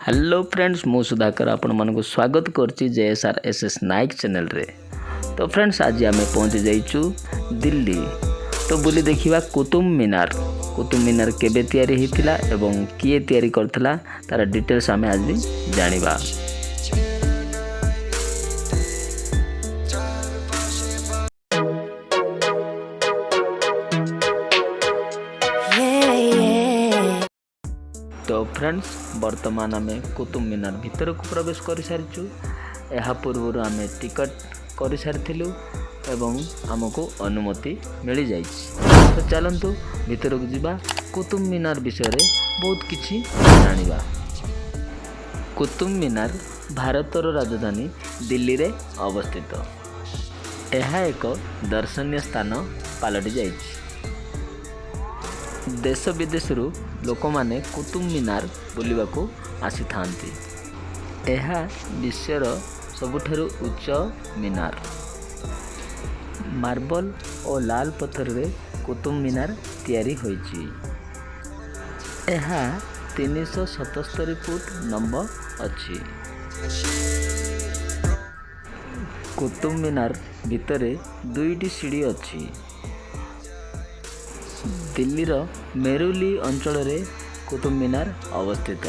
Hello friends मु सुधाकर आपण मन को स्वागत करची जेएसआर एसएस नाइक चैनल रे। तो फ्रेंड्स आज आम पहुँची जाइचु दिल्ली। तो बुली देखिबा कुतुब मीनार केबे तैयारी हितिला एवं किए तैयारी करथिला तार डिटेल्स आम आज भी जानिबा। तो फ्रेंड्स वर्तमान आम कुतुब मीनार भीतर को प्रवेश कर सारीचु। यह पूर्व आम टिकट कर सारी एवं आमको अनुमति मिल जाइए। तो चलतु भीतर को जीवा कुतुब मीनार विषय रे बहुत किछि जानिबा। कुतुब मीनार भारतर राजधानी दिल्ली रे अवस्थित। यह एक दर्शनीय स्थान पलटि जाइए। देश विदेश लोक माने कुतुब मीनार बुलिबा को आसी थांती। यह विश्वर सबुठारु उच्च मीनार। मार्बल और लाल पत्थर रे कुतुब मीनार तैयारी होईची। यह 377 फुट लंबा अच्छी। कुतुब मीनार भितरे 2टी सीढ़ी अच्छी। दिल्लीर मेरुली अंचल रे कुतुब मीनार अवस्थित।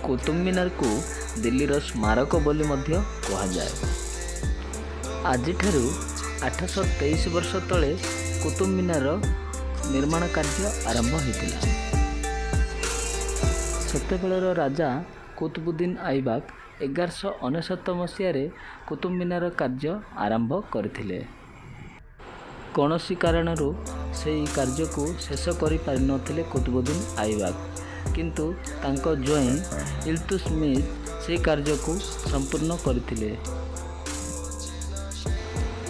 कुतुब मीनार को दिल्लीर स्मारक बोली मध्य कहा जाए। आज 823 वर्ष तले कुतुब मीनार निर्माण कार्य आरंभ होता। सेतेबेलर राजा कुतुबुद्दीन ऐबक 1169 मसीह कुतुब मीनार कार्य आरंभ करथिले। कौनसी कारणरू सेही कार्य को शेष करि पारि नथिले कुतुबुद्दीन ऐबक, किंतु तांको जोई इल्तुतमिश से कार्य को संपूर्ण करथिले।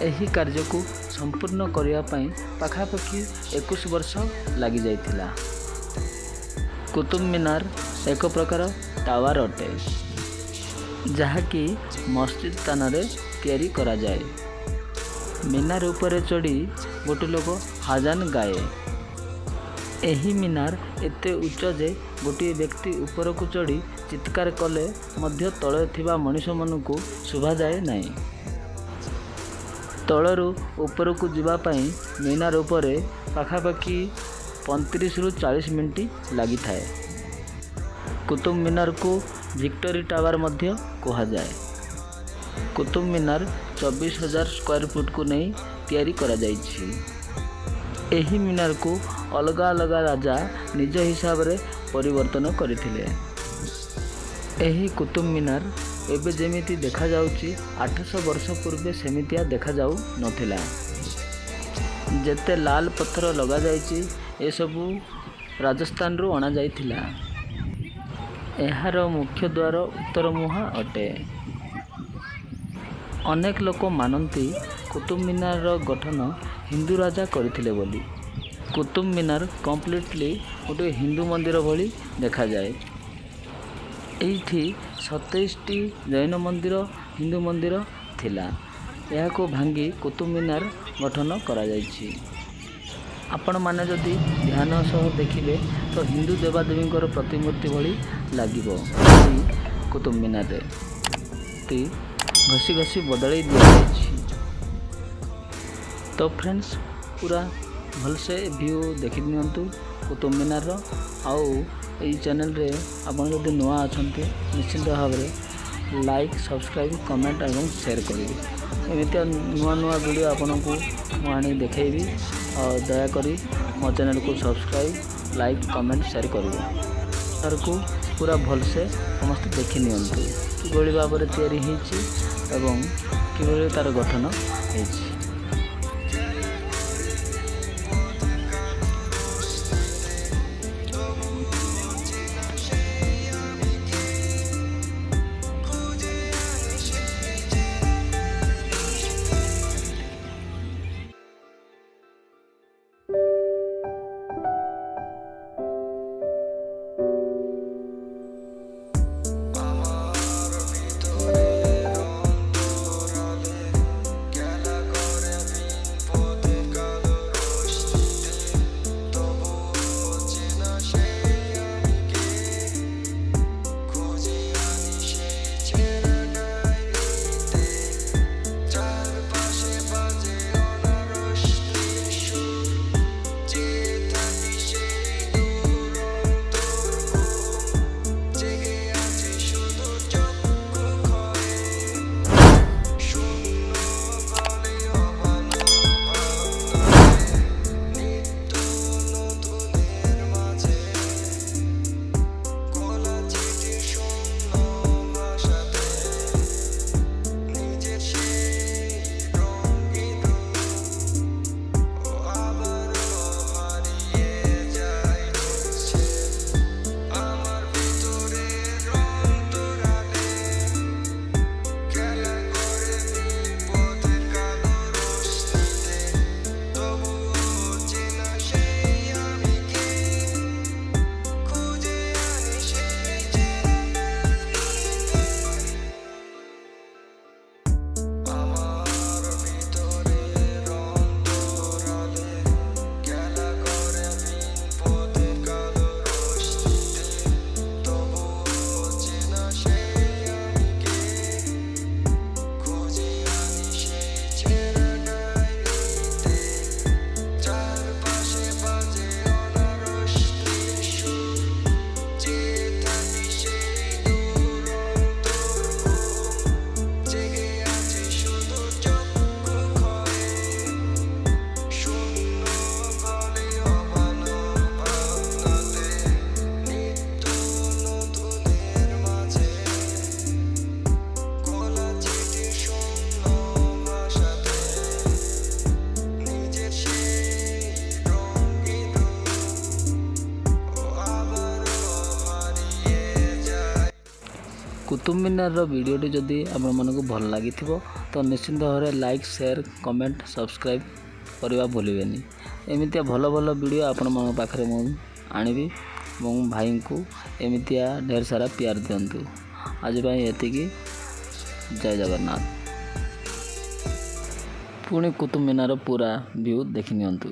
एही कार्य को संपूर्ण करिया पई पाखापाखि 21 वर्ष लगी जाइथिला। कुतुब मीनार एक प्रकार टावर अटे, जहाँकि मस्जिद स्थान रे तैयारी करा जाए। मीनार ऊपर चढ़ी गोटे लोक हाजान गाए। एही मीनार एते उच्च जे गोटे व्यक्ति ऊपर को चढ़ी चित्कार कले मध्य तले थिबा मनुष्य मन को शुभा जाए नहीं। तलरू ऊपर को जीवा पई मीनार ऊपर पाखापाखि 35 ରୁ 40 मिनट लगी थाए। कुतुब मीनार को विक्टोरी टावर मध्य कहा जाए। कुतुब मीनार 24,000 स्क्वायर फुट को नहीं तैयारी करा जाइछि। एही मीनार को अलग अलग राजा निज हिसाब रे परिवर्तन करथिले। एही कुतुब मीनार एबे जेमिति देखा जाउछि 800 वर्ष पूर्वे सेमितिया देखा जाउ नथिला। जेते लाल पत्थर लगा जाइछि ए सबु राजस्थान रो अना जाइथिला। एहार मुख्य द्वार उत्तर मुहा अटे। अनेक लोक मानती कुतुब मीनार गठन हिंदू राजा करथिले बोली। कुतुब मीनार कम्प्लीटली गोटे हिंदू मंदिर भली देखा जाए। एठी 27टी जैन मंदिर हिंदू मंदिर थिला। यह को भांगी कुतुब मीनार गठन करा जाइछि। आपण माने जदि ध्यान सह देखिबे तो हिंदू देवादेवी प्रतिमूर्ति भली लागिबो। कुतुब मीनार रे घसी घसी बदल दिया। तो फ्रेंड्स पूरा भलसे व्यू देखि नियंतु कुतुब मीनार आउ यही चैनल रे आपण जदि नुआ अछंती निश्चित भाव में लाइक सब्सक्राइब कमेंट एवं शेयर करेंगे। एमती नुआ नुआ वीडियो आपण को मुझे देखी और दयाकोरी मो चैनल को सब्सक्राइब लाइक कमेंट शेयर करेंगे। तार को पूरा भलसे समस्त देखि नियंतु किभଳି भाବରେ तैयारी ହେଇଛି ଏବଂ किभଳି तार गठन ହେଇଛି। कुतुब मीनार वीडियोटी जदि आपको भल लगी तो निश्चिंत भाव लाइक शेयर कमेंट सब्सक्राइब करने भूलें। एमतिया भल भल वीडियो आपण पाखे मुझे मो भाई को एमतिया ढेर सारा प्यार दिंतु। आज ये जय जगन्नाथ। पुणी कुतुब मीनार पूरा व्यू देखि नियंतु।